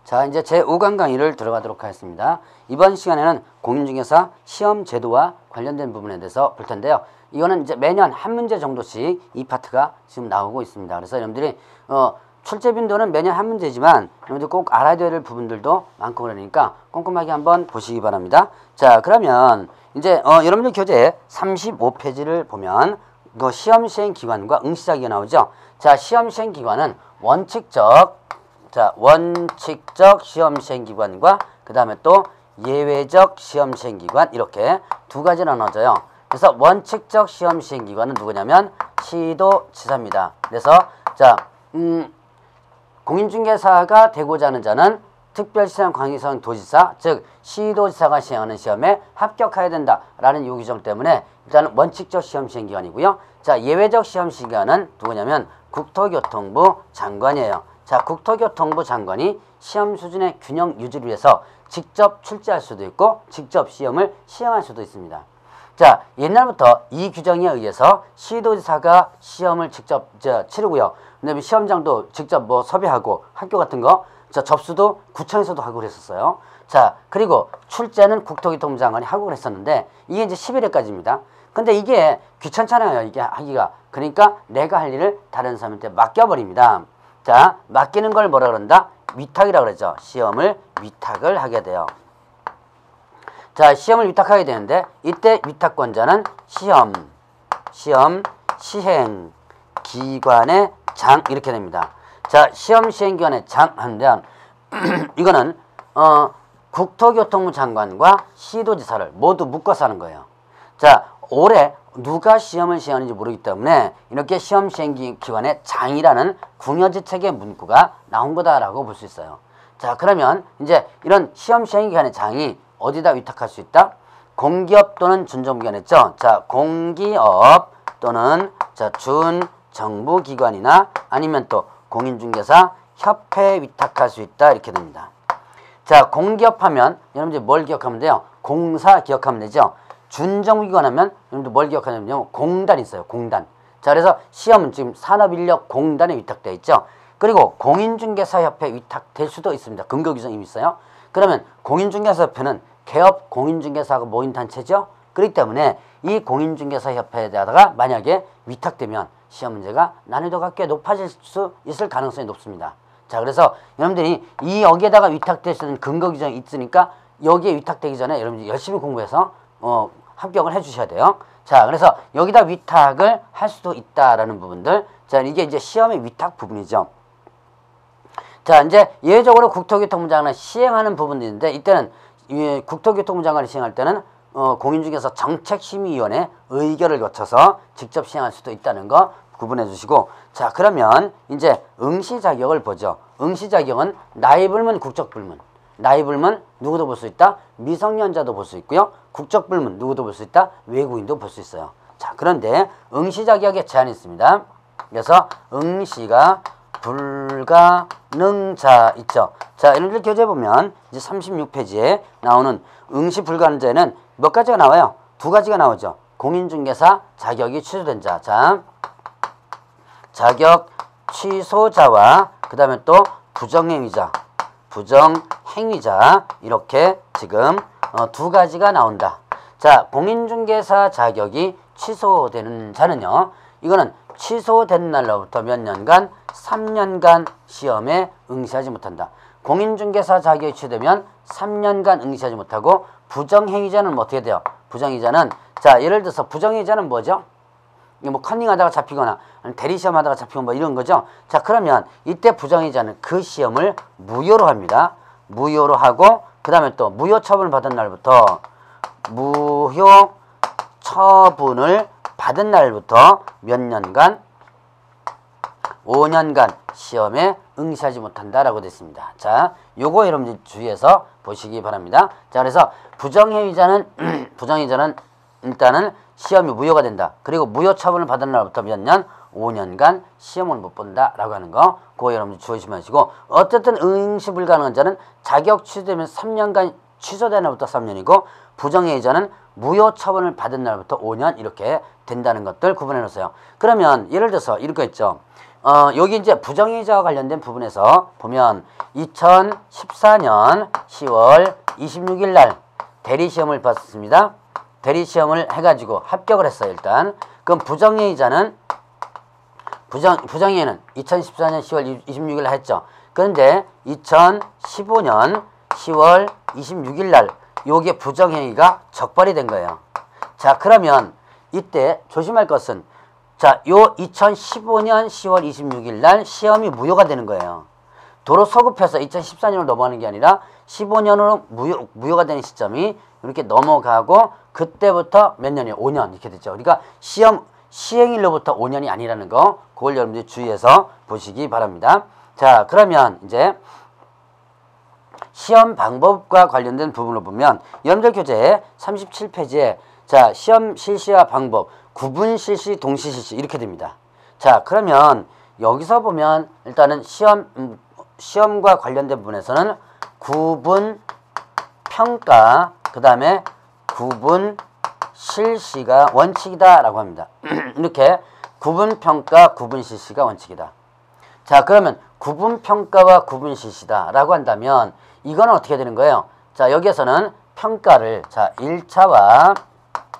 자, 이제 제5강 강의를 들어가도록 하겠습니다. 이번 시간에는 공인중개사 시험 제도와 관련된 부분에 대해서 볼 텐데요. 이거는 이제 매년 한 문제 정도씩 이 파트가 지금 나오고 있습니다. 그래서 여러분들이 출제 빈도는 매년 한 문제지만 여러분들 꼭 알아야 될 부분들도 많고 그러니까 꼼꼼하게 한번 보시기 바랍니다. 자, 그러면 이제 여러분들 교재 35페이지를 보면 시험 시행 기관과 응시자기가 나오죠. 자, 시험 시행 기관은 원칙적 시험 시행 기관과 그 다음에 또 예외적 시험 시행 기관 이렇게 두 가지로 나눠져요. 그래서 원칙적 시험 시행 기관은 누구냐면 시도지사입니다. 그래서 공인중개사가 되고자 하는 자는 특별시장 관계성 도지사 즉 시도지사가 시행하는 시험에 합격해야 된다라는 요 규정 때문에 일단은 원칙적 시험 시행 기관이고요. 자, 예외적 시험 시행 기관은 누구냐면 국토교통부 장관이에요. 자, 국토교통부 장관이 시험 수준의 균형 유지를 위해서 직접 출제할 수도 있고 직접 시험을 시행할 수도 있습니다. 자, 옛날부터 이 규정에 의해서 시도지사가 시험을 직접 치르고요. 그다음에 시험장도 직접 섭외하고 학교 같은 거 접수도 구청에서도 하고 그랬었어요. 자, 그리고 출제는 국토교통부 장관이 하고 그랬었는데 이게 이제 11회까지입니다. 근데 이게 귀찮잖아요. 이게 하기가. 그러니까 내가 할 일을 다른 사람한테 맡겨버립니다. 자, 맡기는 걸 뭐라 그런다? 위탁이라고 그러죠. 시험을 위탁을 하게 돼요. 자, 시험을 위탁하게 되는데 이때 위탁권자는 시험 시행 기관의 장 이렇게 됩니다. 자, 시험 시행 기관의 장 하면 이거는 국토교통부 장관과 시도지사를 모두 묶어서 하는 거예요. 자, 올해 누가 시험을 시행하는지 모르기 때문에 이렇게 시험 시행 기관의 장이라는 궁여지책의 문구가 나온 거다라고 볼 수 있어요. 자, 그러면 이제 이런 시험 시행 기관의 장이 어디다 위탁할 수 있다? 공기업 또는 준정부기관 했죠. 자, 공기업 또는 준정부기관이나 아니면 또 공인중개사 협회에 위탁할 수 있다 이렇게 됩니다. 자, 공기업 하면 여러분들 뭘 기억하면 돼요? 공사 기억하면 되죠. 준정부기관 하면 여러분들 뭘 기억하냐면요. 공단 있어요. 공단. 자, 그래서 시험은 지금 산업인력공단에 위탁되어 있죠. 그리고 공인중개사협회에 위탁될 수도 있습니다. 근거 규정이 있어요. 그러면 공인중개사협회는 개업 공인중개사가 모인 단체죠. 그렇기 때문에 이 공인중개사협회에다가 만약에 위탁되면 시험 문제가 난이도가 꽤 높아질 수 있을 가능성이 높습니다. 자, 그래서 여러분들이 여기에다가 위탁될 수 있는 근거 규정이 있으니까 여기에 위탁되기 전에 여러분들이 열심히 공부해서 합격을 해주셔야 돼요. 자, 그래서 여기다 위탁을 할 수도 있다라는 부분들. 자, 이게 이제 시험의 위탁 부분이죠. 자, 이제 예외적으로 국토교통부 장관을 시행하는 부분도 있는데 이때는 국토교통부 장관을 시행할 때는 공인중개사 정책심의위원회 의결을 거쳐서 직접 시행할 수도 있다는 거 구분해 주시고, 자, 그러면 이제 응시 자격을 보죠. 응시 자격은 나이불문, 국적불문. 나이불문 누구도 볼 수 있다. 미성년자도 볼 수 있고요. 국적불문 누구도 볼 수 있다. 외국인도 볼 수 있어요. 자, 그런데 응시 자격에 제한이 있습니다. 그래서 응시가 불가능자 있죠. 자, 여러분들 교재 보면 이제 36페이지에 나오는 응시 불가능자에는 몇 가지가 나와요? 두 가지가 나오죠. 공인중개사 자격이 취소된 자. 자, 자격 취소자와 그 다음에 또 부정행위자 이렇게 지금 두 가지가 나온다. 자, 공인중개사 자격이 취소되는 자는요. 이거는 취소된 날로부터 몇 년간? 3년간 시험에 응시하지 못한다. 공인중개사 자격이 취소되면 3년간 응시하지 못하고 부정행위자는 어떻게 돼요? 부정행위자는 자, 예를 들어서 부정행위자는 뭐죠? 컨닝하다가 잡히거나 대리시험 하다가 잡히고 이런 거죠. 자, 그러면 이때 부정행위자는 그 시험을 무효로 합니다. 무효로 하고 그 다음에 또 무효 처분을 받은 날부터 무효 처분을 받은 날부터 몇 년간? 5년간 시험에 응시하지 못한다라고 됐습니다. 자, 요거 여러분들 주의해서 보시기 바랍니다. 자, 그래서 부정행위자는 일단은 시험이 무효가 된다. 그리고 무효 처분을 받은 날부터 몇 년? 5년간 시험을 못 본다라고 하는 거, 그거 여러분들 주의하시고, 어쨌든 응시 불가능한 자는 자격 취소되면 3년간 취소된 날부터 3년이고, 부정행위자는 무효 처분을 받은 날부터 5년 이렇게 된다는 것들 구분해 놓으세요. 그러면 예를 들어서 이런 거 있죠. 여기 이제 부정이자와 관련된 부분에서 보면 2014년 10월 26일 날 대리시험을 봤습니다. 대리시험을 해가지고 합격을 했어요, 일단. 그럼 부정이자는, 부정이자는 2014년 10월 26일 날 했죠. 그런데 2015년 10월 26일 날 요게 부정행위가 적발이 된 거예요. 자, 그러면 이때 조심할 것은, 자, 요 2015년 10월 26일 날 시험이 무효가 되는 거예요. 도로 소급해서 2014년으로 넘어가는 게 아니라 15년으로 무효가 되는 시점이 이렇게 넘어가고, 그때부터 몇 년이에요? 5년 이렇게 되죠. 그러니까 시행일로부터 5년이 아니라는 거, 그걸 여러분들이 주의해서 보시기 바랍니다. 자, 그러면 이제 시험 방법과 관련된 부분을 보면 여러분들 교재 37페이지에 자, 시험 실시와 방법, 구분 실시, 동시 실시 이렇게 됩니다. 자, 그러면 여기서 보면 일단은 시험과 관련된 부분에서는 구분 평가, 그 다음에 구분 실시가 원칙이다 라고 합니다. 이렇게 구분 평가, 구분 실시가 원칙이다. 자, 그러면 구분 평가와 구분 실시다 라고 한다면 이거는 어떻게 되는 거예요? 자, 여기에서는 평가를, 자, 1차와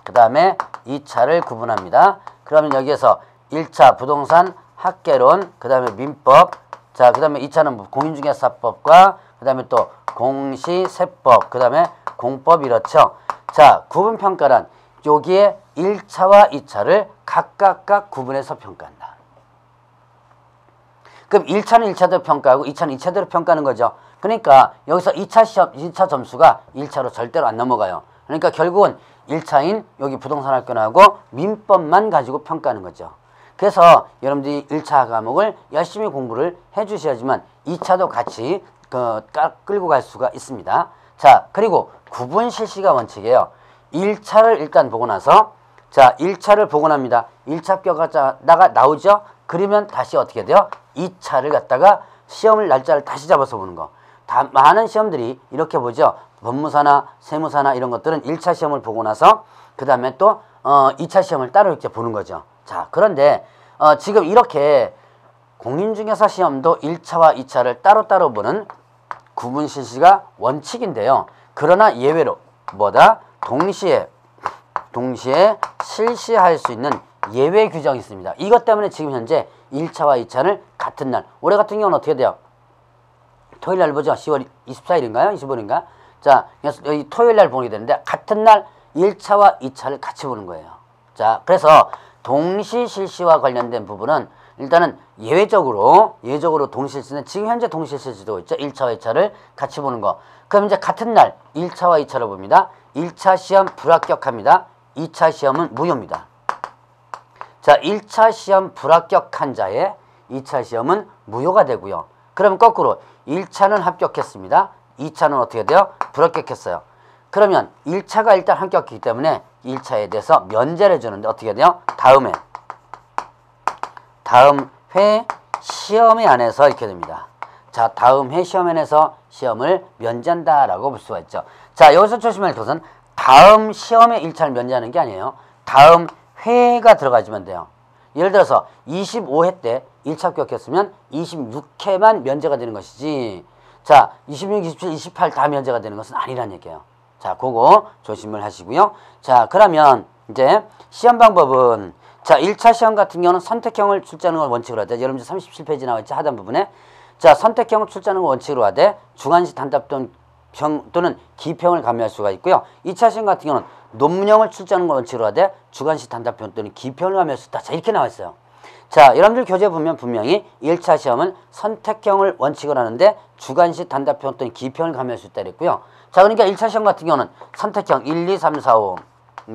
그 다음에 2차를 구분합니다. 그러면 여기에서 1차 부동산 학개론, 그 다음에 민법, 자, 그 다음에 2차는 공인중개사법과 그 다음에 또 공시세법, 그 다음에 공법 이렇죠. 자, 구분평가란 여기에 1차와 2차를 각각 구분해서 평가한다. 그럼 1차는 1차대로 평가하고 2차는 2차대로 평가하는 거죠. 그러니까 여기서 2차 시험, 2차 점수가 1차로 절대로 안 넘어가요. 그러니까 결국은 1차인 여기 부동산 학교하고 민법만 가지고 평가하는 거죠. 그래서 여러분들이 1차 과목을 열심히 공부를 해 주셔야지만 2차도 같이 끌고 갈 수가 있습니다. 자, 그리고 구분 실시가 원칙이에요. 1차를 일단 보고 나서, 자, 1차를 보고 납니다. 1차 합격자가 나오죠? 그러면 다시 어떻게 돼요? 2차를 갖다가 시험을 날짜를 다시 잡아서 보는 거. 많은 시험들이 이렇게 보죠. 법무사나 세무사나 이런 것들은 1차 시험을 보고 나서 그 다음에 또 2차 시험을 따로 이렇게 보는 거죠. 자, 그런데 지금 이렇게 공인중개사 시험도 1차와 2차를 따로따로 보는 구분 실시가 원칙인데요. 그러나 예외로 뭐다? 동시에 실시할 수 있는 예외 규정이 있습니다. 이것 때문에 지금 현재 1차와 2차를 같은 날, 올해 같은 경우는 어떻게 돼요? 토요일 날 보죠. 10월 24일인가요? 25일인가? 자, 여기 토요일 날 보게 되는데 같은 날 1차와 2차를 같이 보는 거예요. 자, 그래서 동시 실시와 관련된 부분은 일단은 예외적으로 동시 실시는 지금 현재 동시 실시도 있죠. 1차와 2차를 같이 보는 거. 그럼 이제 같은 날 1차와 2차를 봅니다. 1차 시험 불합격합니다. 2차 시험은 무효입니다. 자, 1차 시험 불합격한 자의 2차 시험은 무효가 되고요. 그럼 거꾸로 1차는 합격했습니다. 2차는 어떻게 돼요? 불합격했어요. 그러면 1차가 일단 합격했기 때문에 1차에 대해서 면제를 해주는데 어떻게 돼요? 다음 회 시험에 안에서 이렇게 됩니다. 자, 다음 회 시험에 안에서 시험을 면제한다라고 볼 수가 있죠. 자, 여기서 조심할 것은 다음 시험에 1차를 면제하는 게 아니에요. 다음 회가 들어가지면 돼요. 예를 들어서 25회 때 1차 합격했으면 26회만 면제가 되는 것이지, 자, 26, 27, 28 다 면제가 되는 것은 아니란 얘기예요. 자, 그거 조심을 하시고요. 자, 그러면 이제 시험 방법은, 자, 1차 시험 같은 경우는 선택형을 출제하는 걸 원칙으로 하되, 여러분 37페이지 나와있죠? 하단 부분에. 자, 선택형을 출제하는 걸 원칙으로 하되 주관식 단답 또는 기평을 가미할 수가 있고요. 2차 시험 같은 경우는 논문형을 출제하는 걸 원칙으로 하되 주관식 단답형 또는 기평을 가미할 수 있다. 자, 이렇게 나와 있어요. 자, 여러분들 교재 보면 분명히 1차 시험은 선택형을 원칙으로 하는데 주관식 단답형 또는 기평을 가미할 수 있다 그랬고요. 자, 그러니까 1차 시험 같은 경우는 선택형 1, 2, 3, 4, 5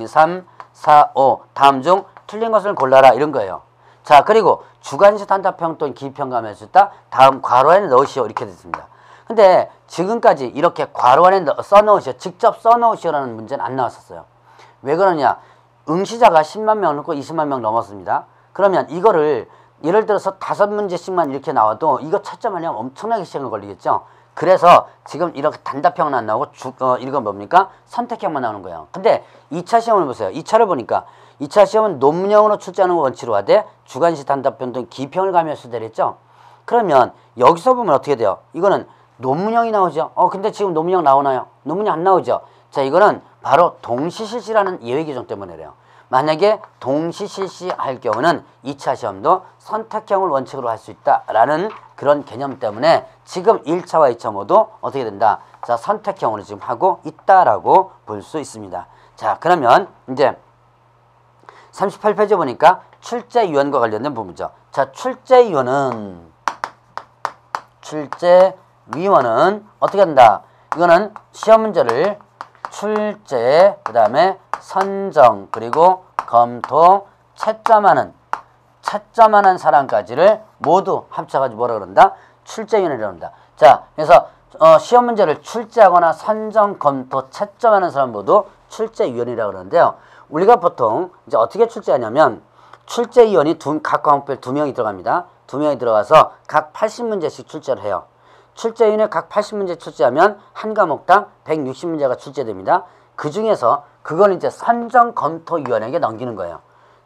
3, 4, 5 다음 중 틀린 것을 골라라 이런 거예요. 자, 그리고 주관식 단답형 또는 기평 가미할 수 있다. 다음 괄호 안에 넣으시오 이렇게 됐습니다. 근데 지금까지 이렇게 괄호 안에 써넣으시오, 직접 써넣으시오라는 문제는 안 나왔었어요. 왜 그러냐? 응시자가 10만 명 넘고 20만 명 넘었습니다. 그러면 이거를 예를 들어서 5문제씩만 이렇게 나와도 이거 채점하려면 엄청나게 시간이 걸리겠죠. 그래서 지금 이렇게 단답형은 안 나오고 이건 뭡니까? 선택형만 나오는 거예요. 근데 2차 시험을 보세요. 2차를 보니까 2차 시험은 논문형으로 출제하는 걸 원칙으로 하되 주관식 단답변 등 기평을 가미할 수 되겠죠. 그러면 여기서 보면 어떻게 돼요? 이거는 논문형이 나오죠. 근데 지금 논문형 나오나요? 논문형 안 나오죠. 자, 이거는 바로 동시실시라는 예외 규정 때문에 그래요. 만약에 동시실시할 경우는 2차 시험도 선택형을 원칙으로 할 수 있다라는 그런 개념 때문에 지금 1차와 2차 모두 어떻게 된다? 자, 선택형으로 지금 하고 있다라고 볼 수 있습니다. 자, 그러면 이제 38페이지 보니까 출제위원과 관련된 부분이죠. 자, 출제위원은 어떻게 한다? 이거는 시험 문제를 출제, 그 다음에 선정, 그리고 검토, 채점하는 사람까지를 모두 합쳐가지고 뭐라 그런다? 출제위원이라고 한다. 자, 그래서 시험 문제를 출제하거나 선정, 검토, 채점하는 사람 모두 출제위원이라고 그러는데요. 우리가 보통 이제 어떻게 출제하냐면 출제위원이 각 과목별 2명이 들어갑니다. 2명이 들어가서 각 80문제씩 출제를 해요. 출제위원회 각 80문제 출제하면 한 과목당 160문제가 출제됩니다. 그 중에서 그걸 이제 선정검토위원회에게 넘기는 거예요.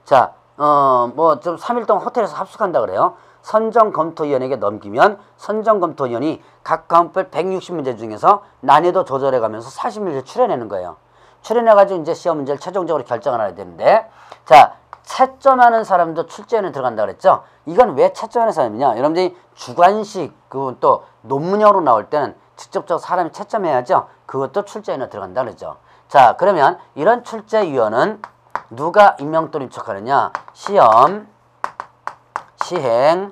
자, 뭐 좀 3일 동안 호텔에서 합숙한다 그래요. 선정검토위원회에게 넘기면 선정검토위원이 각 과목별 160문제 중에서 난이도 조절해 가면서 40문제 추려내는 거예요. 추려내가지고 이제 시험 문제를 최종적으로 결정을 해야 되는데, 자, 채점하는 사람도 출제위원회 들어간다 그랬죠. 이건 왜 채점하는 사람이냐? 여러분들이 주관식 그건 또 논문형으로 나올 때는 직접적으로 사람이 채점해야죠. 그것도 출제위원회 들어간다 그랬죠. 자, 그러면 이런 출제위원은 누가 임명 또는 위촉하느냐? 시험 시행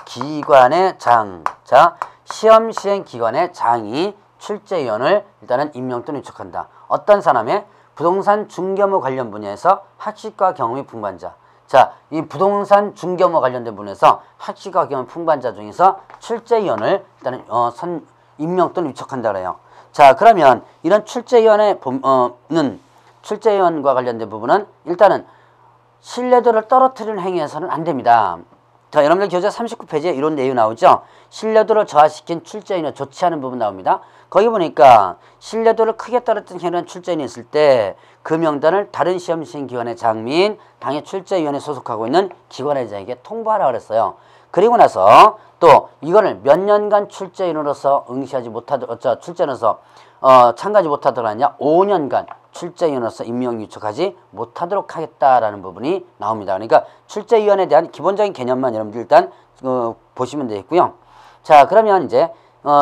기관의 장. 자, 시험 시행 기관의 장이 출제위원을 일단은 임명 또는 위촉한다. 어떤 사람의 부동산 중개업 관련 분야에서 학식과 경험이 풍부한 자. 자, 이 부동산 중개업 관련된 분야에서 학식과 경험이 풍부한 자 중에서 출제위원을 일단은 임명 또는 위촉한다 그래요. 자, 그러면 이런 출제위원회는 출제위원과 관련된 부분은 일단은 신뢰도를 떨어뜨리는 행위에서는 안 됩니다. 자, 여러분들 교재 39페이지에 이런 내용이 나오죠. 신뢰도를 저하시킨 출제인을 조치하는 부분 나옵니다. 거기 보니까 신뢰도를 크게 떨어뜨린 행위는 출제인이 있을 때 그 명단을 다른 시험 시행기관의 장민 당의 출제위원회에 소속하고 있는 기관의 장에게 통보하라 그랬어요. 그리고 나서 또 이거를 몇 년간 출제인으로서 응시하지 못하도록 출제인으로서 참가하지 못하도록 하냐 5년간 출제위원으로서 임명 위촉하지 못하도록 하겠다라는 부분이 나옵니다. 그러니까 출제위원회에 대한 기본적인 개념만 여러분들 일단 보시면 되겠고요. 자, 그러면 이제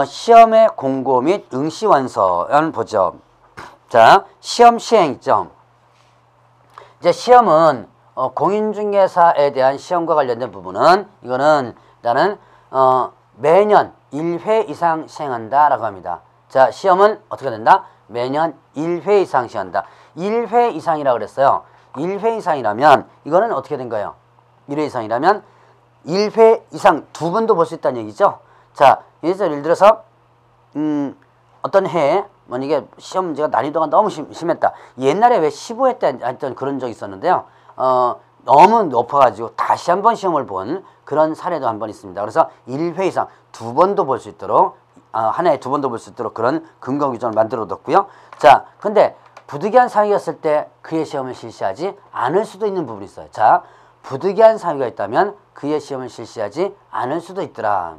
시험의 공고 및 응시 완서를 보죠. 자, 시험 시행 있죠. 이제 시험은 공인중개사에 대한 시험과 관련된 부분은 이거는 일단은 매년 1회 이상 시행한다라고 합니다. 자, 시험은 어떻게 된다? 매년 1회 이상 시행한다. 1회 이상이라고 그랬어요. 1회 이상이라면 이거는 어떻게 된 거예요? 1회 이상이라면 1회 이상 2번도 볼 수 있다는 얘기죠. 자, 예를 들어서 어떤 해에 만약에 시험 문제가 난이도가 너무 심했다. 옛날에 왜 15회 때 했던 그런 적이 있었는데요. 너무 높아가지고 다시 한번 시험을 본 그런 사례도 한 번 있습니다. 그래서 1회 이상 2번도 볼 수 있도록 한 해에 2번도 볼 수 있도록 그런 근거 규정을 만들어 뒀고요. 자, 근데 부득이한 사유였을 때 그의 시험을 실시하지 않을 수도 있는 부분이 있어요. 자, 부득이한 사유가 있다면 그의 시험을 실시하지 않을 수도 있더라.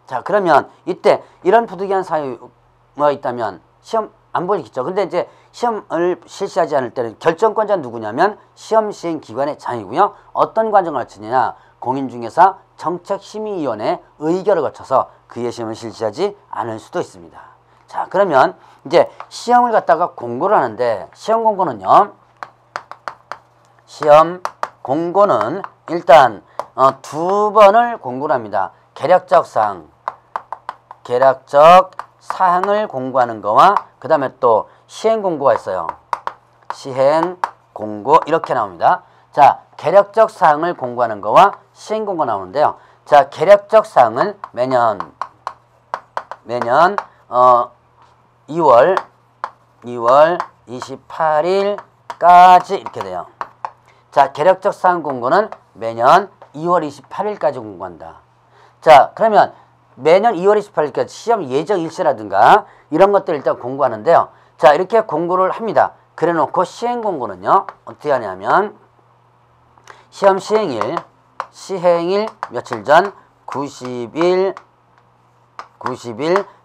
자, 그러면 이때 이런 부득이한 사유가 있다면 시험 안 보겠죠. 근데 이제 시험을 실시하지 않을 때는 결정권자는 누구냐면 시험 시행 기관의 장이고요. 어떤 과정을 거치느냐? 공인중개사 정책심의위원회 의결을 거쳐서 그의 시험을 실시하지 않을 수도 있습니다. 자, 그러면 이제 시험을 갖다가 공고를 하는데 시험 공고는요. 시험 공고는 일단 2번을 공고를 합니다. 계략적 사항을 공고하는 거와 그 다음에 또 시행 공고가 있어요. 시행 공고 이렇게 나옵니다. 자, 계략적 사항을 공고하는 거와 시행 공고 나오는데요. 자, 계략적 사항은 매년 2월 28일까지 이렇게 돼요. 자, 계략적 사항 공고는 매년 2월 28일까지 공고한다. 자, 그러면 매년 2월 28일까지 시험 예정 일시라든가 이런 것들 일단 공고하는데요. 자, 이렇게 공고를 합니다. 그래 놓고 시행 공고는요. 어떻게 하냐면 시험 시행일 며칠 전 90일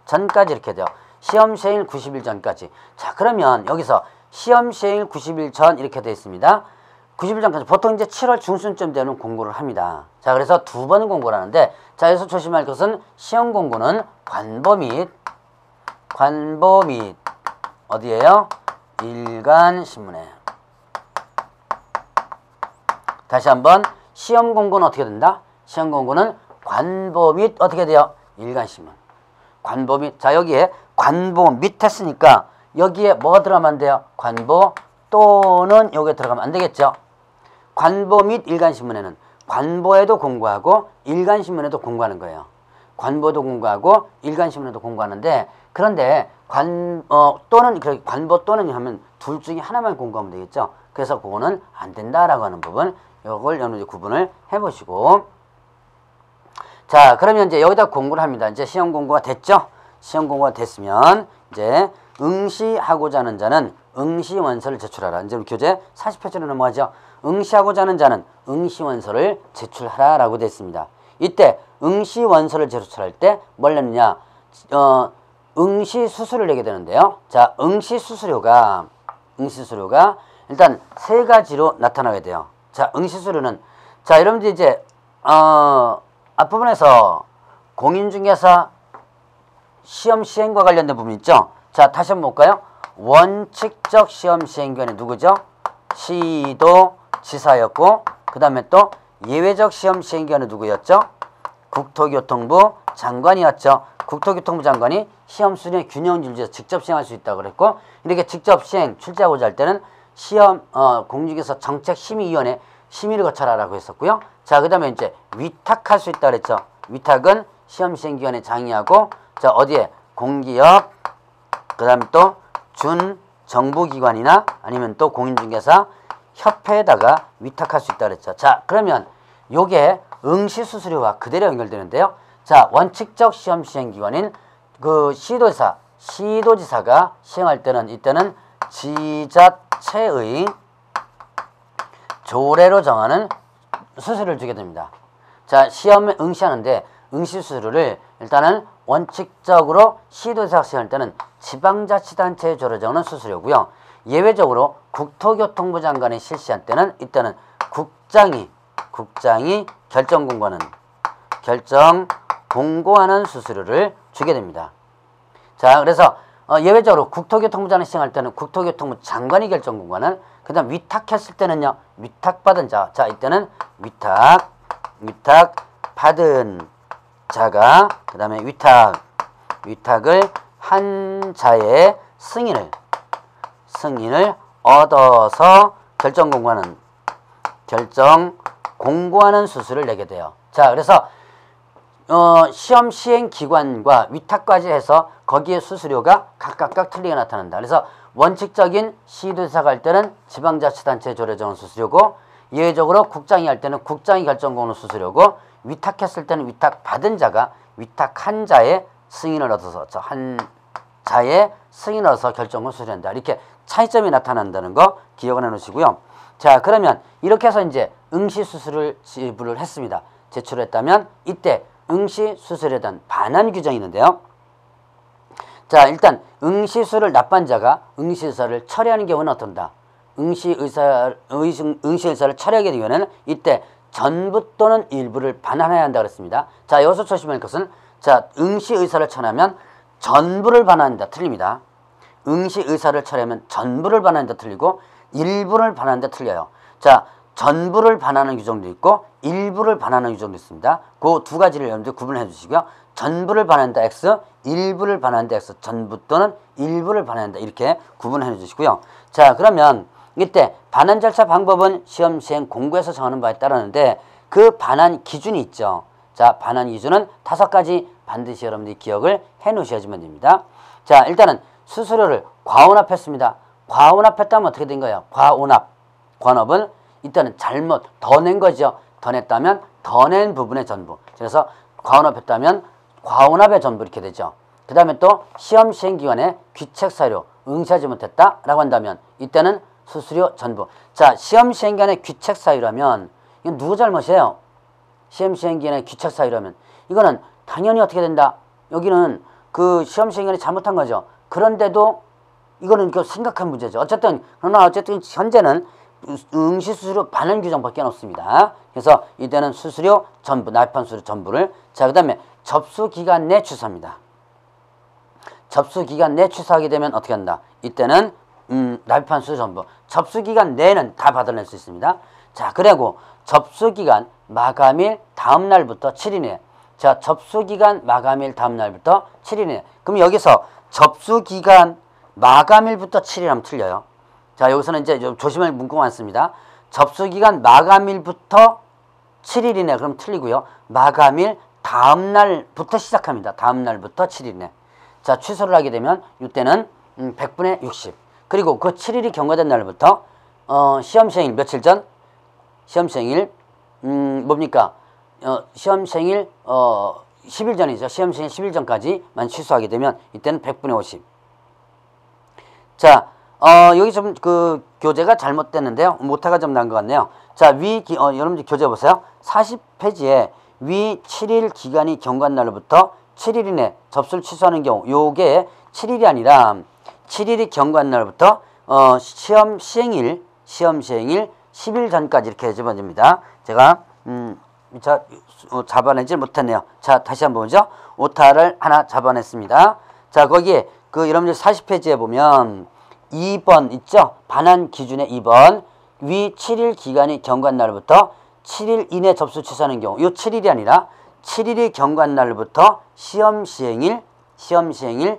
전까지 이렇게 돼요. 시험 시행일 90일 전까지. 자, 그러면 여기서 시험 시행일 90일 전 이렇게 되어 있습니다. 90일 전까지 보통 이제 7월 중순쯤 되는 공고를 합니다. 자, 그래서 두 번 공고를 하는데, 자, 여기서 조심할 것은 시험 공고는 관보 및 어디에요? 일간신문에. 다시 한번 시험 공고는 어떻게 된다? 시험 공고는 관보 및 어떻게 돼요? 일간신문. 관보 및, 자, 여기에 관보 및 했으니까 여기에 뭐 들어가면 안 돼요? 관보 또는 여기에 들어가면 안 되겠죠? 관보 및 일간신문에는 관보에도 공고하고 일간신문에도 공고하는 거예요. 관보도 공고하고 일간신문에도 공고하는데, 그런데 또는 관보 또는 하면 둘 중에 하나만 공고하면 되겠죠. 그래서 그거는 안 된다라고 하는 부분, 이걸 여러분들이 구분을 해보시고, 자, 그러면 이제 여기다 공고를 합니다. 이제 시험 공고가 됐죠? 시험 공고가 됐으면 이제 응시하고자 하는 자는 응시원서를 제출하라. 이제 우리 교재 40페이지로 넘어가죠. 응시하고자 하는 자는 응시원서를 제출하라라고 되어 있습니다. 이때 응시원서를 제출할 때 뭘 냈느냐? 응시수수료를 내게 되는데요. 자, 응시수수료가 일단 세 가지로 나타나게 돼요. 자, 응시수수료는, 자, 여러분들 이제 앞부분에서 공인중개사 시험 시행과 관련된 부분 있죠? 자, 다시 한번 볼까요? 원칙적 시험 시행기관이 누구죠? 시도지사였고, 그 다음에 또 예외적 시험 시행기관은 누구였죠? 국토교통부 장관이었죠. 국토교통부 장관이 시험 수련의 균형을 유지해서 직접 시행할 수 있다고 그랬고, 이렇게 직접 시행, 출제하고자 할 때는 시험, 공중에서 정책심의위원회 심의를 거쳐라라고 했었고요. 자, 그 다음에 이제 위탁할 수 있다고 그랬죠. 위탁은 시험 시행기관에 장의하고, 자, 어디에? 공기업, 그 다음에 또 준정부기관이나 아니면 또 공인중개사 협회에다가 위탁할 수 있다고 그랬죠. 자, 그러면 요게 응시수수료와 그대로 연결되는데요. 자, 원칙적 시험 시행기관인 그 시도지사가 시행할 때는, 이때는 지자체의 조례로 정하는 수수료를 주게 됩니다. 자, 시험에 응시하는데 응시수수료를 일단은 원칙적으로 시도지사가 시행할 때는 지방자치단체의 조례로 정하는 수수료고요. 예외적으로 국토교통부 장관이 실시한 때는, 이때는 국장이 공고하는 수수료를 주게 됩니다. 자, 그래서 예외적으로 국토교통부 장관이 시행할 때는 국토교통부 장관이 공고하는, 그 다음 위탁했을 때는요, 위탁받은 자, 자, 이때는 위탁받은 자가, 그 다음에 위탁을 한 자의 승인을 얻어서 공고하는 수수료를 내게 돼요. 자, 그래서 시험 시행 기관과 위탁까지 해서 거기에 수수료가 각각 틀리게 나타난다. 그래서 원칙적인 시도지사가 할 때는 지방자치단체 조례 정한 수수료고, 예외적으로 국장이 할 때는 국장이 결정공는 수수료고, 위탁했을 때는 위탁받은 자가 위탁한 자의 승인을 얻어서 결정을 수수료한다. 이렇게 차이점이 나타난다는 거 기억을 해놓으시고요. 자, 그러면 이렇게 해서 이제 응시수수료를 지불을 했습니다. 제출했다면 이때 응시수수료에 대한 반환 규정이 있는데요. 자, 일단 응시수수료를 납부한 자가 응시의사를 철회하는 경우는 어떤다? 응시의사를 철회하게 되면 이때 전부 또는 일부를 반환해야 한다 그랬습니다. 자, 여기서 조심할 것은, 자, 응시의사를 철회하면 전부를 반환한다. 틀립니다. 응시의사를 철회하면 전부를 반환한다. 틀리고, 일부를 반환한다. 틀려요. 자, 전부를 반환하는 규정도 있고 일부를 반환하는 규정도 있습니다. 그 두 가지를 여러분들 구분해 주시고요. 전부를 반환한다 X, 일부를 반환한다 X, 전부 또는 일부를 반환한다 이렇게 구분해 주시고요. 자, 그러면 이때 반환 절차 방법은 시험 시행 공고에서 정하는 바에 따르는데 그 반환 기준이 있죠. 자, 반환 기준은 5가지 반드시 여러분들이 기억을 해 놓으셔야지만 됩니다. 자, 일단은 수수료를 과혼합했습니다. 과혼합했다면 어떻게 된 거예요? 과혼합은 이때는 잘못 더 낸 거죠. 더 냈다면 더 낸 부분의 전부. 그래서 과혼합했다면 과혼합의 전부 이렇게 되죠. 그 다음에 또 시험 시행기관에 귀책사유로 응시하지 못했다라고 한다면 이때는 수수료 전부. 자, 시험 시행기관에 귀책사유라면 이건 누구 잘못이에요? 시험 시행기간의 귀착 사유라면 이거는 당연히 어떻게 된다? 여기는 그 시험 시행기간이 잘못한 거죠. 그런데도 이거는 그 심각한 문제죠. 그러나 어쨌든 현재는 응시 수수료 반환 규정밖에 없습니다. 그래서 이때는 수수료 전부, 납입한 수수료 전부를. 자, 그 다음에 접수 기간 내 취소합니다. 접수 기간 내 취소하게 되면 어떻게 한다? 이때는 납입한 수수료 전부. 접수 기간 내는 다 받아낼 수 있습니다. 자, 그리고 접수 기간 마감일 다음 날부터 7일 이내. 자, 접수 기간 마감일 다음 날부터 7일 이내. 그럼 여기서 접수 기간 마감일부터 7일 하면 틀려요. 자, 여기서는 이제 좀 조심할 문구가 많습니다. 접수기간 마감일부터 7일 이내 그럼 틀리고요. 마감일 다음 날부터 시작합니다. 다음 날부터 7일 이내. 자, 취소를 하게 되면 이때는 100분의 60. 그리고 그 7일이 경과된 날부터 시험 시행일 며칠 전? 시험 시행일 뭡니까? 시험 시행일 10일 전이죠. 시험 시행일 10일 전까지만 취소하게 되면 이때는 100분의 50. 자, 여기 좀 그 교재가 잘못됐는데요. 모타가 좀 난 것 같네요. 자, 여러분들 교재 보세요. 40페이지에 위 7일 기간이 경과한 날로부터 7일 이내 접수를 취소하는 경우, 요게 7일이 아니라 7일이 경과한 날부터 시험 시행일 10일 전까지 이렇게 집어집니다. 제가 잡아내지 못했네요. 자, 다시 한번 보죠. 오타를 하나 잡아냈습니다. 자, 거기에 그 여러분들 40페이지에 보면 2번 있죠? 반환 기준의 2번. 위 7일 기간이 경과한 날부터 7일 이내 접수 취소하는 경우, 요 7일이 아니라 7일이 경과한 날부터 시험 시행일 10일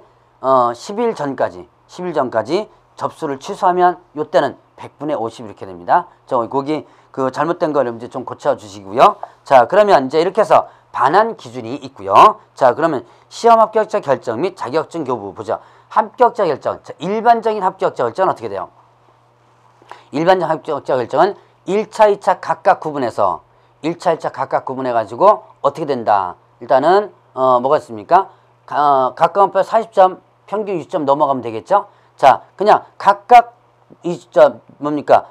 전까지 접수를 취소하면 요때는 100분의 50 이렇게 됩니다. 거기 그 잘못된 거 여러분들 좀 고쳐 주시고요. 자, 그러면 이제 이렇게 해서 반환 기준이 있고요. 자, 그러면 시험 합격자 결정 및 자격증 교부 보죠. 합격자 결정. 자, 일반적인 합격자 결정은 어떻게 돼요? 일반적 합격자 결정은 1차, 2차 각각 구분해서 1차, 2차 각각 구분해 가지고 어떻게 된다? 일단은 뭐가 있습니까? 각각별 40점, 평균 60점 넘어가면 되겠죠? 자, 그냥 각각 20점 뭡니까?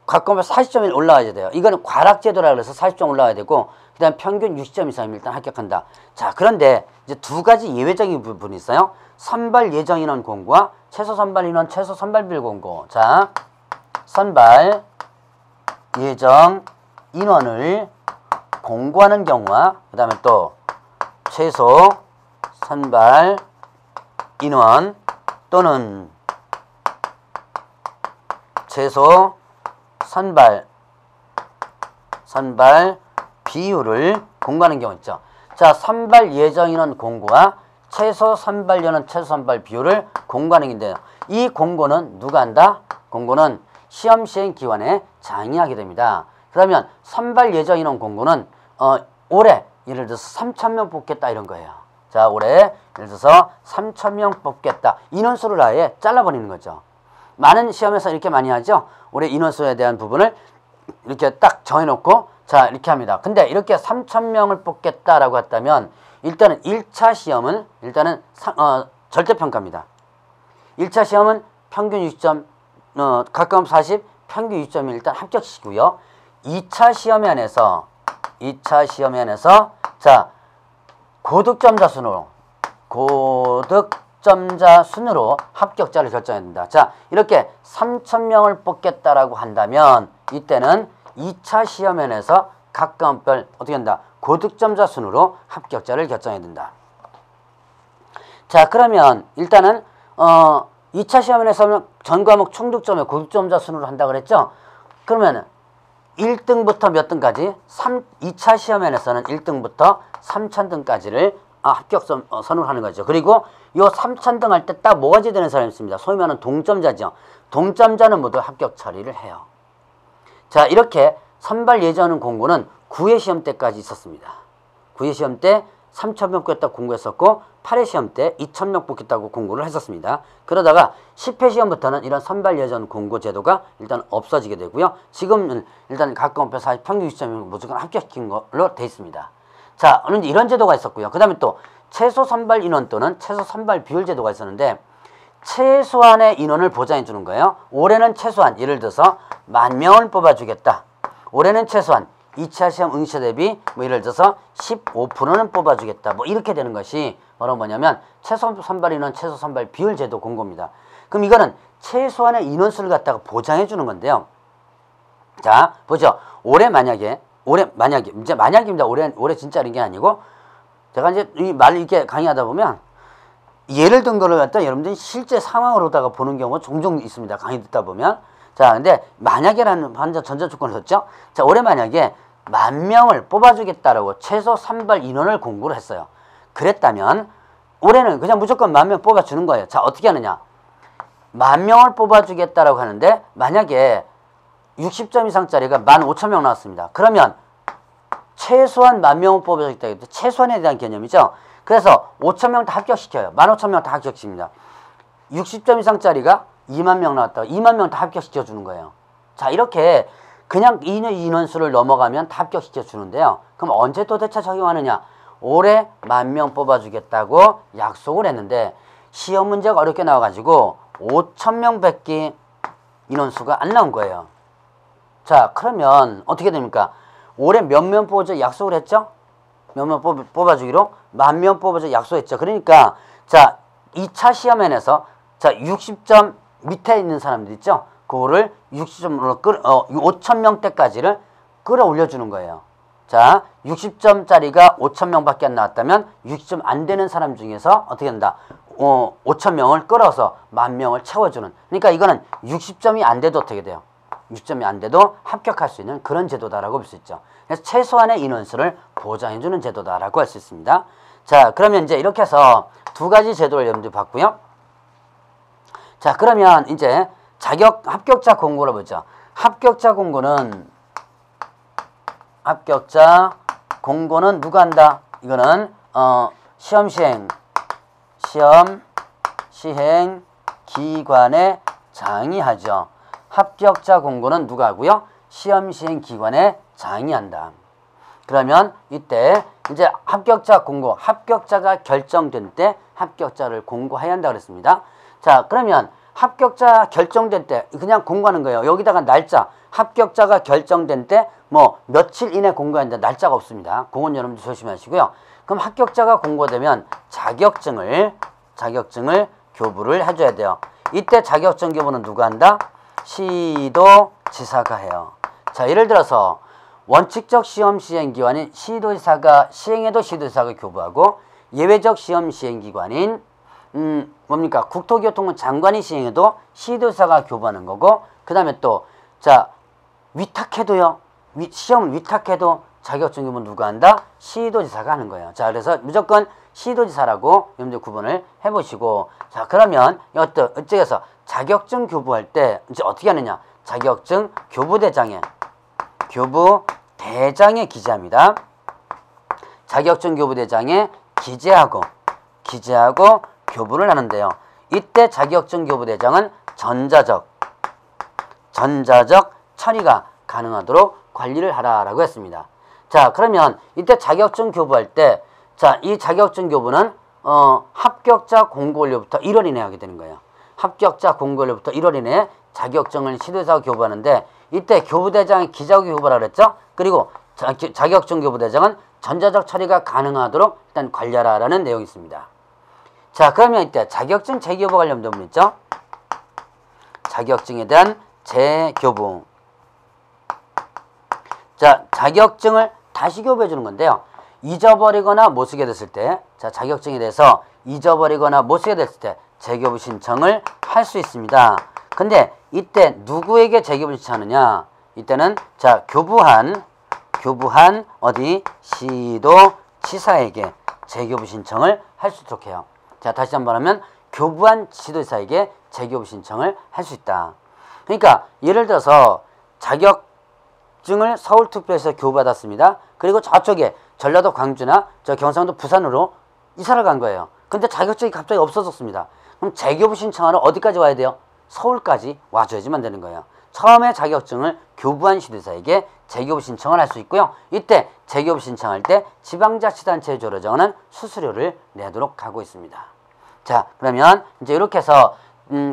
각각별 40점이 올라와야 돼요. 이거는 과락제도라 그래서 40점 올라와야 되고, 그 다음 평균 60점 이상이면 일단 합격한다. 자, 그런데 이제 두 가지 예외적인 부분이 있어요. 선발 예정 인원 공고와 최소 선발 인원, 최소 선발비율 공고. 자, 선발 예정 인원을 공고하는 경우와 그 다음에 또 최소 선발 인원 또는 최소 선발 비율을 공고하는 경우 있죠. 자, 선발 예정 인원 공고와 최소 선발 인원, 최소 선발 비율을 공고하는 건데요. 이 공고는 누가 한다? 공고는 시험 시행 기관에 장의하게 됩니다. 그러면 선발 예정 인원 공고는 올해 예를 들어서 3,000명 뽑겠다 이런 거예요. 자, 올해 예를 들어서 3,000명 뽑겠다. 인원수를 아예 잘라버리는 거죠. 많은 시험에서 이렇게 많이 하죠. 올해 인원수에 대한 부분을 이렇게 딱 정해놓고 자, 이렇게 합니다. 근데 이렇게 3,000명을 뽑겠다라고 했다면 일단은 1차 시험은 일단은 절대평가입니다. 1차 시험은 평균 60점, 가까움 40, 평균 60점이 일단 합격시키고요. 2차 시험에 한해서 자, 고득점자 순으로 합격자를 결정해야 된다. 자, 이렇게 3,000명을 뽑겠다라고 한다면 이때는 2차 시험에서 가까운 별 어떻게 한다? 고득점자 순으로 합격자를 결정해야 된다. 자, 그러면 일단은 2차 시험에서는 전 과목 총득점에 고득점자 순으로 한다 그랬죠? 그러면 1등부터 몇 등까지? 2차 시험에서는 1등부터 3,000등까지를 합격 선을 하는 거죠. 그리고 요 3,000등 할 때 딱 뭐가 제되는 사람이 있습니다. 소위 말하는 동점자죠. 동점자는 모두 합격 처리를 해요. 자, 이렇게 선발 예정하는 공고는 9회 시험 때까지 있었습니다. 9회 시험 때 3,000명 뽑겠다고 공고했었고 8회 시험 때 2,000명 뽑겠다고 공고를 했었습니다. 그러다가 10회 시험부터는 이런 선발 예정 공고 제도가 일단 없어지게 되고요. 지금은 일단 가까운 별 40, 평균 60점이면 무조건 합격시킨 걸로 돼 있습니다. 자, 이런 제도가 있었고요. 그 다음에 또 최소 선발 인원 또는 최소 선발 비율 제도가 있었는데 최소한의 인원을 보장해 주는 거예요. 올해는 최소한 예를 들어서 10,000명을 뽑아주겠다. 올해는 최소한 2차 시험 응시자 대비 뭐 예를 들어서 15%는 뽑아주겠다. 뭐 이렇게 되는 것이 바로 뭐냐면 최소 선발 인원, 최소 선발 비율 제도 공고입니다. 그럼 이거는 최소한의 인원수를 갖다가 보장해 주는 건데요. 자, 보죠. 올해 만약에 이제 만약입니다. 올해 진짜 이런 게 아니고 제가 이제 이 말을 이렇게 강의하다 보면 예를 든 거를 갖다 여러분들이 실제 상황으로다가 보는 경우가 종종 있습니다. 강의 듣다 보면. 자, 근데 만약에라는 전제 조건을 썼죠. 자, 올해 만약에 10,000명을 뽑아주겠다라고 최소 선발 인원을 공고를 했어요. 그랬다면 올해는 그냥 무조건 10,000명 뽑아주는 거예요. 자, 어떻게 하느냐. 10,000명을 뽑아주겠다라고 하는데 만약에 60점 이상짜리가 15,000명 나왔습니다. 그러면 최소한 10,000명을 뽑아주겠다. 최소한에 대한 개념이죠. 그래서 5,000명 다 합격시켜요. 15,000명 다 합격시킵니다. 60점 이상짜리가 20,000명 나왔다고 20,000명 다 합격시켜 주는 거예요. 자, 이렇게 그냥 인원수를 넘어가면 다 합격시켜 주는데요. 그럼 언제 도대체 적용하느냐? 올해 10,000명 뽑아주겠다고 약속을 했는데 시험 문제가 어렵게 나와가지고 5,000명 밖에 인원수가 안 나온 거예요. 자, 그러면 어떻게 됩니까? 올해 몇 명 뽑아줘 약속을 했죠? 몇 명 뽑아주기로 10,000명 뽑아줘 약속했죠. 그러니까 자, 2차 시험에서 자 60점 밑에 있는 사람들 있죠? 그거를 60점으로 5,000명대까지를 끌어올려주는 거예요. 자, 60점짜리가 5,000명밖에 안 나왔다면 60점 안 되는 사람 중에서 어떻게 된다? 5,000명을 끌어서 10,000명을 채워주는. 그러니까 이거는 60점이 안 돼도 어떻게 돼요? 60점이 안 돼도 합격할 수 있는 그런 제도다라고 볼 수 있죠. 그래서 최소한의 인원수를 보장해주는 제도다라고 할 수 있습니다. 자, 그러면 이제 이렇게 해서 두 가지 제도를 여러분들이 봤고요. 자, 그러면 이제 합격자 공고를 보죠. 합격자 공고는 누가 한다? 이거는 시험 시행 기관의 장이 하죠. 합격자 공고는 누가 하고요? 시험 시행 기관의 장이 한다. 그러면 이때 이제 합격자 공고, 합격자가 결정된 때 합격자를 공고해야 한다 그랬습니다. 자, 그러면 합격자 결정된 때 그냥 공고하는 거예요. 여기다가 날짜, 합격자가 결정된 때 뭐 며칠 이내 공고하는데 날짜가 없습니다. 그건 여러분들 조심하시고요. 그럼 합격자가 공고되면 자격증을 교부를 해줘야 돼요. 이때 자격증 교부는 누가 한다? 시도지사가 해요. 자, 예를 들어서 원칙적 시험 시행기관인 시도지사가 시행해도 시도지사가 교부하고 예외적 시험 시행기관인 뭡니까? 국토교통부 장관이 시행해도 시도지사가 교부하는 거고, 그 다음에 또 자 위탁해도요. 시험을 위탁해도 자격증 교부는 누가 한다? 시도지사가 하는 거예요. 자, 그래서 무조건 시도지사라고 여러분들 구분을 해보시고, 자, 그러면 이쪽에서 자격증 교부할 때 이제 어떻게 하느냐? 자격증 교부대장에 기재합니다. 자격증 교부대장에 기재하고 교부를 하는데요. 이때 자격증 교부대장은 전자적 처리가 가능하도록 관리를 하라라고 했습니다. 자, 그러면 이때 자격증 교부할 때 자, 이 자격증 교부는 합격자 공고일로부터 1월 이내에 하게 되는 거예요. 합격자 공고일로부터 1월 이내에 자격증을 시도지사가 교부하는데 이때 교부대장이 기재하고 교부하라 그랬죠? 그리고 자격증 교부대장은 전자적 처리가 가능하도록 일단 관리하라라는 내용이 있습니다. 자, 그러면 이때 자격증 재교부 관련 부분 있죠? 자격증에 대한 재교부. 자, 자격증을 다시 교부해 주는 건데요. 잊어버리거나 못 쓰게 됐을 때, 자, 자격증에 대해서 잊어버리거나 못 쓰게 됐을 때 재교부 신청을 할 수 있습니다. 근데 이때 누구에게 재교부 신청하느냐? 이때는 자, 교부한 어디 시도지사에게 재교부 신청을 할 수 있도록 해요. 자, 다시 한번 하면 교부한 시도지사에게 재교부 신청을 할 수 있다. 그러니까 예를 들어서 자격증을 서울특별시에서 교부받았습니다. 그리고 저쪽에 전라도 광주나 저 경상도 부산으로 이사를 간 거예요. 근데 자격증이 갑자기 없어졌습니다. 그럼 재교부 신청하러 어디까지 와야 돼요? 서울까지 와줘야지만 되는 거예요. 처음에 자격증을 교부한 시도지사에게 재교부 신청을 할 수 있고요. 이때 재교부 신청할 때 지방자치단체에 조례정은 수수료를 내도록 하고 있습니다. 자, 그러면 이제 이렇게 해서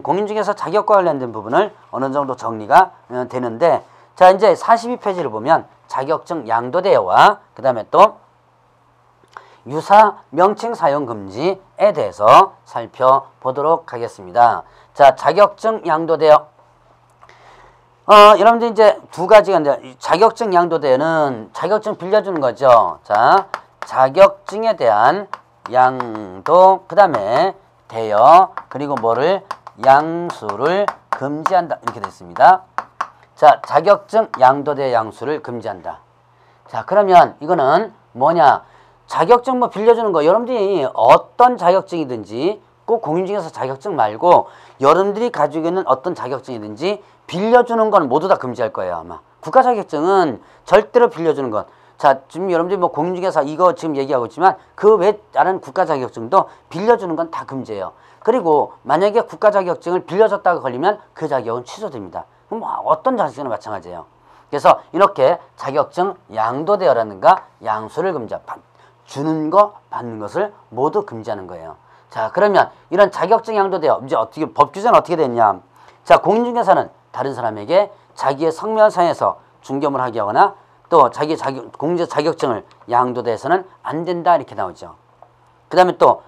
공인중개사 자격과 관련된 부분을 어느 정도 정리가 되는데, 자, 이제 42페이지를 보면 자격증 양도대여와 그 다음에 또 유사 명칭 사용 금지에 대해서 살펴보도록 하겠습니다. 자, 자격증 양도대여. 여러분들 이제 두 가지가 있는데, 자격증 양도대여는 자격증 빌려주는 거죠. 자, 자격증에 대한 양도, 그 다음에 대여, 그리고 뭐를 양수를 금지한다. 이렇게 됐습니다. 자, 자격증 양도대여 양수를 금지한다. 자, 그러면 이거는 뭐냐? 자격증 뭐 빌려주는 거, 여러분들이 어떤 자격증이든지 꼭 공인중개사 자격증 말고 여러분들이 가지고 있는 어떤 자격증이든지 빌려주는 건 모두 다 금지할 거예요, 아마. 국가 자격증은 절대로 빌려주는 것. 자, 지금 여러분들이 뭐 공인중개사 이거 지금 얘기하고 있지만 그 외 다른 국가 자격증도 빌려주는 건 다 금지예요. 그리고 만약에 국가 자격증을 빌려줬다가 걸리면 그 자격은 취소됩니다. 그럼 뭐 어떤 자격증은 마찬가지예요. 그래서 이렇게 자격증 양도대여라든가 양수를 금지한다. 주는 거, 받는 것을 모두 금지하는 거예요. 자, 그러면 이런 자격증 양도대여, 이제 어떻게, 법 규정은 어떻게 됐냐? 자, 공인중개사는 다른 사람에게 자기의 성명상에서 중개업을 하게 하거나 또 자기 공인중개사 자격증을 양도대해서는 안 된다, 이렇게 나오죠. 그 다음에 또,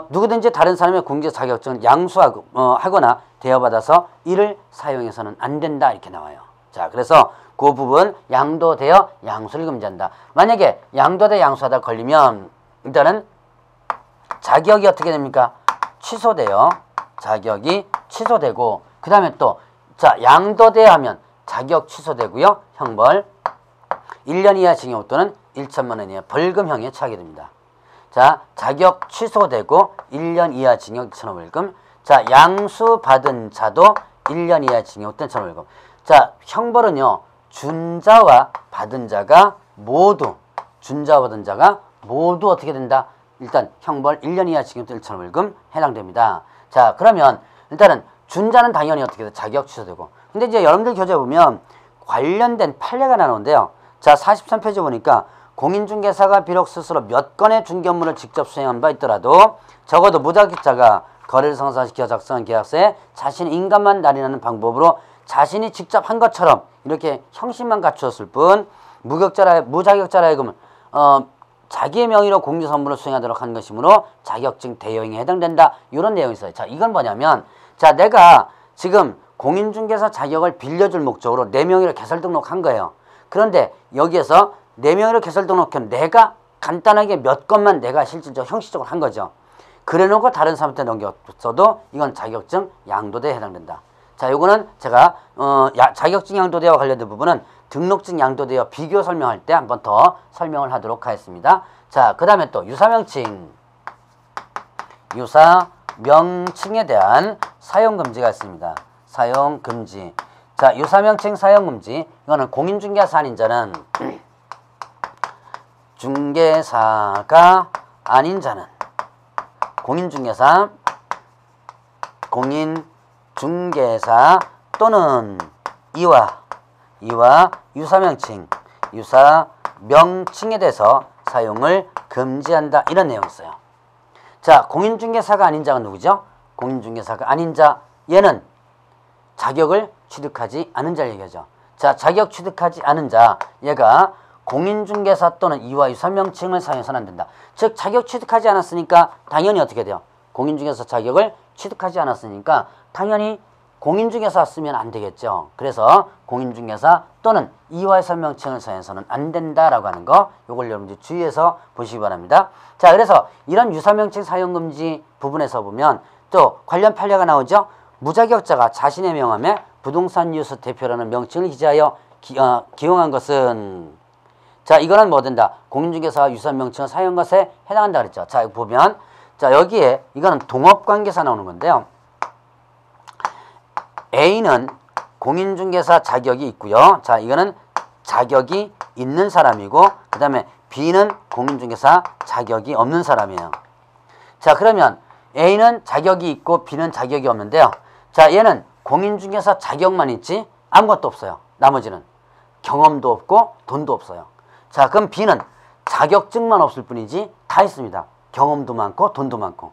누구든지 다른 사람의 공인중개사 자격증을 양수하고, 하거나 대여받아서 이를 사용해서는 안 된다, 이렇게 나와요. 자, 그래서 그 부분 양도대여 양수를 금지한다. 만약에 양도대 양수하다 걸리면 일단은 자격이 어떻게 됩니까? 취소돼요. 자격이 취소되고 그 다음에 또 자, 양도대여 하면 자격 취소되고요. 형벌 1년 이하 징역 또는 1천만 원 이하 벌금형에 처하게 됩니다. 자, 자격 취소되고 1년 이하 징역 2천원 벌금. 자, 양수 받은 자도 1년 이하 징역 또는 1천원 벌금. 자, 형벌은요. 준 자와 받은 자가 모두 어떻게 된다? 일단 형벌 1년 이하 징역 또는 1천원 벌금 해당됩니다. 자, 그러면 일단은 준 자는 당연히 어떻게 돼? 자격 취소되고. 근데 이제 여러분들 교재 보면 관련된 판례가 나오는데요. 자, 43페이지 보니까 공인중개사가 비록 스스로 몇 건의 중개 업무를 직접 수행한 바 있더라도 적어도 무자격자가 거래를 성사시켜 작성한 계약서에 자신의 인감만 날인하는 방법으로 자신이 직접 한 것처럼 이렇게 형식만 갖추었을 뿐 무자격자라 하여금 자기의 명의로 공인중개사 업무를 수행하도록 한 것이므로 자격증 대여행위에 해당된다. 이런 내용이 있어요. 자, 이건 뭐냐면 자, 내가 지금 공인중개사 자격을 빌려줄 목적으로 내 명의로 개설 등록한 거예요. 그런데 여기에서 내 명의로 개설 등록한 내가 간단하게 몇 건만 내가 실질적으로 형식적으로 한 거죠. 그래놓고 다른 사람한테 넘겼어도 이건 자격증 양도대에 해당된다. 자, 요거는 제가 자격증 양도대와 관련된 부분은 등록증 양도대와 비교 설명할 때 한 번 더 설명을 하도록 하겠습니다. 자, 그 다음에 또 유사명칭에 대한 사용금지가 있습니다. 사용금지. 자, 유사명칭 사용금지. 이거는 공인중개사 아닌 자는 중개사가 아닌 자는 공인중개사 또는 이와 유사명칭에 대해서 사용을 금지한다. 이런 내용이 있어요. 자, 공인중개사가 아닌 자가 누구죠? 공인중개사가 아닌 자, 얘는 자격을 취득하지 않은 자를 얘기하죠. 자, 자격 취득하지 않은 자, 얘가 공인중개사 또는 이와 유사명칭을 사용해서는 안 된다. 즉, 자격 취득하지 않았으니까 당연히 어떻게 돼요? 공인중개사 자격을 취득하지 않았으니까 당연히 공인중개사 쓰면 안 되겠죠. 그래서 공인중개사 또는 이와 유사명칭을 사용해서는 안 된다라고 하는 거, 요걸 여러분들 주의해서 보시기 바랍니다. 자, 그래서 이런 유사명칭 사용금지 부분에서 보면 또 관련 판례가 나오죠. 무자격자가 자신의 명함에 부동산 유수 대표라는 명칭을 기재하여 기용한 것은, 자, 이거는 뭐 된다? 공인중개사와 유사한 명칭을 사용한 것에 해당한다 그랬죠. 자, 보면 자, 여기에 이거는 동업관계사 나오는 건데요. A는 공인중개사 자격이 있고요. 자, 이거는 자격이 있는 사람이고, 그 다음에 B는 공인중개사 자격이 없는 사람이에요. 자, 그러면 A는 자격이 있고 B는 자격이 없는데요. 자, 얘는 공인중개사 자격만 있지 아무것도 없어요. 나머지는 경험도 없고 돈도 없어요. 자, 그럼 B는 자격증만 없을 뿐이지 다 있습니다. 경험도 많고 돈도 많고.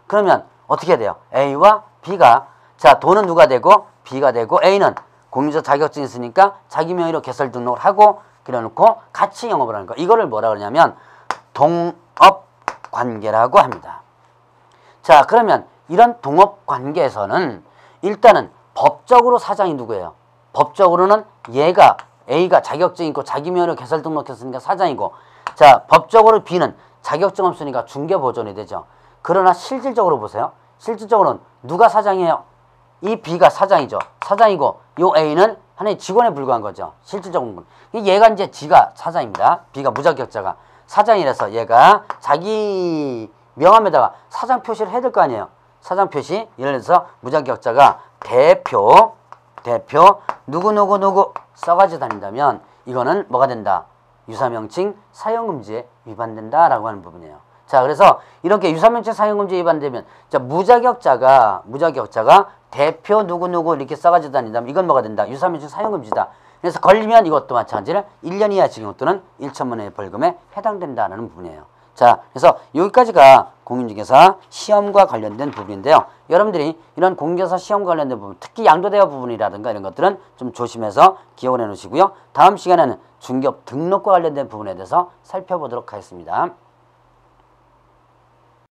그러면 어떻게 돼요? A와 B가, 자, 돈은 누가 되고 B가 되고, A는 공인중개사 자격증이 있으니까 자기 명의로 개설 등록을 하고 그래놓고 같이 영업을 하는 거. 이거를 뭐라 그러냐면 동업관계라고 합니다. 자, 그러면 이런 동업관계에서는 일단은 법적으로 사장이 누구예요? 법적으로는 얘가 A가 자격증 있고 자기 면허 개설 등록했으니까 사장이고, 자, 법적으로 B는 자격증 없으니까 중개보존이 되죠. 그러나 실질적으로 보세요. 실질적으로는 누가 사장이에요? 이 B가 사장이죠. 사장이고 요 A는 하나의 직원에 불과한 거죠. 실질적으로는. 얘가 이제 지가 사장입니다. B가 무자격자가 사장이라서 얘가 자기 명함에다가 사장 표시를 해야 될 거 아니에요. 사장 표시. 예를 들어서 무자격자가 대표 누구 써가지고 다닌다면 이거는 뭐가 된다? 유사명칭 사용금지에 위반된다라고 하는 부분이에요. 자, 그래서 이렇게 유사명칭 사용금지에 위반되면, 자, 무자격자가 대표 누구 이렇게 써가지고 다닌다면 이건 뭐가 된다? 유사명칭 사용금지다. 그래서 걸리면 이것도 마찬가지로 1년 이하 징역 또는 1천만 원의 벌금에 해당된다는 부분이에요. 자, 그래서 여기까지가 공인중개사 시험과 관련된 부분인데요. 여러분들이 이런 공인중개사 시험 관련된 부분, 특히 양도대여 부분이라든가 이런 것들은 좀 조심해서 기억을 해 놓으시고요. 다음 시간에는 중개업 등록과 관련된 부분에 대해서 살펴보도록 하겠습니다.